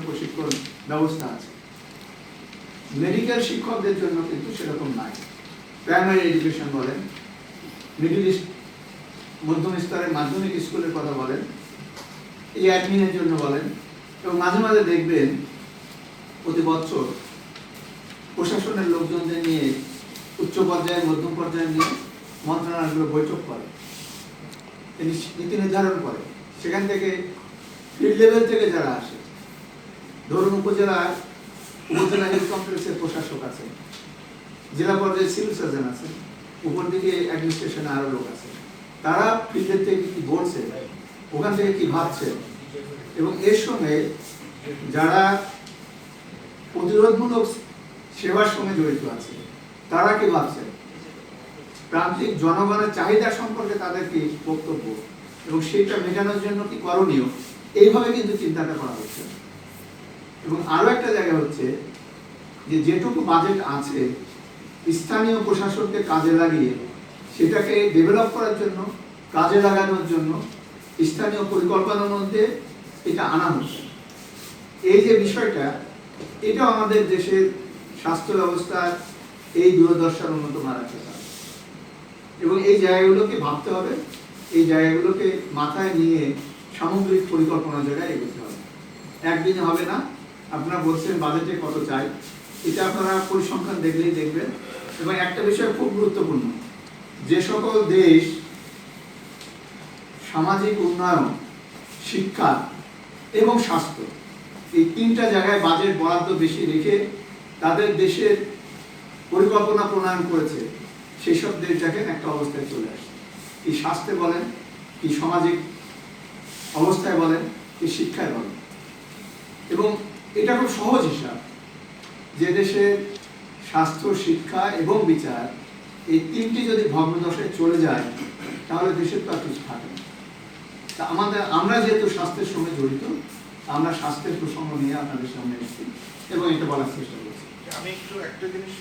প্রশিক্ষণ ব্যবস্থা আছে। মেডিকেল শিক্ষকদের জন্য কিন্তু সেরকম নাই। প্রাইমারি এডুকেশন বলেন, মিডল মধ্যম স্তরের মাধ্যমিক স্কুলের কথা বলেন, এই অ্যাডমিনের জন্য বলেন, এবং মাঝে মাঝে দেখবেন প্রতি বছর প্রশাসনের লোকজনদের নিয়ে উচ্চ পর্যায়ে মধ্যম পর্যায়ে নিয়ে মন্ত্রণালয়গুলো বৈঠক করে, নীতি নির্ধারণ করে। সেখান থেকে ফিল্ড লেভেল থেকে যারা আসে, ধরুন উপজেলা হেলথ কমপ্লেক্সের প্রশাসক আছে, জেলা পর্যায়ে সিভিল সার্জন আছে, উপর দিকে অ্যাডমিনিস্ট্রেশনে আরো লোক আছে, তারা ফিল্ডের থেকে কি বলছে, ওখান থেকে কি ভাবছে, এবং এর সঙ্গে যারা প্রতিরোধমূলক সেবার সঙ্গে জড়িত আছে তারা কি ভাবছে, প্রান্তিক জনগণের চাহিদা সম্পর্কে তাদের কি বক্তব্য, এবং সেইটা মেটানোর জন্য কি করণীয়, এইভাবে কিন্তু চিন্তাটা করা হচ্ছে। এবং আরো একটা জায়গা হচ্ছে যে যেটুকু বাজেট আছে স্থানীয় প্রশাসনকে কাজে লাগিয়ে সেটাকে ডেভেলপ করার জন্য, কাজে লাগানোর জন্য স্থানীয় পরিকল্পনার মধ্যে এটা আনা হচ্ছে। এই যে বিষয়টা, এটাও আমাদের দেশের স্বাস্থ্য ব্যবস্থার এই দূরদর্শার অন্যতম একটা কাজ, এবং এই জায়গাগুলোকে ভাবতে হবে, এই জায়গাগুলোকে মাথায় নিয়ে সামগ্রিক পরিকল্পনার জায়গায় এগোতে হবে। একদিনে হবে না। আপনারা বলছেন বাজেটে কত চাই, এটা আপনারা পরিসংখ্যান দেখলেই দেখবেন। এবং একটা বিষয় খুব গুরুত্বপূর্ণ, যে সকল দেশ সামাজিক উন্নয়ন, শিক্ষা এবং স্বাস্থ্য এই তিনটা জায়গায় বাজেট বরাদ্দ বেশি রেখে তাদের দেশের পরিকল্পনা প্রণয়ন করেছে, সেই সব দেশ দেখেন একটা অবস্থায় চলে আসে। কি স্বাস্থ্যে বলেন, কি সামাজিক অবস্থায় বলেন, কি শিক্ষায় বলেন। এবং এটা খুব সহজ হিসাব, যে দেশের স্বাস্থ্য, শিক্ষা এবং বিচার এই তিনটি যদি ভগ্নদশায় চলে যায় তাহলে দেশের তো আর কিছু থাকে না। তা আমরা যেহেতু স্বাস্থ্যের সঙ্গে জড়িত, আমরা স্বাস্থ্যের প্রসঙ্গ নিয়ে আপনাদের সামনে এসেছি এবং এটা বলার চেষ্টা করছি। আমি একটু একটা জিনিস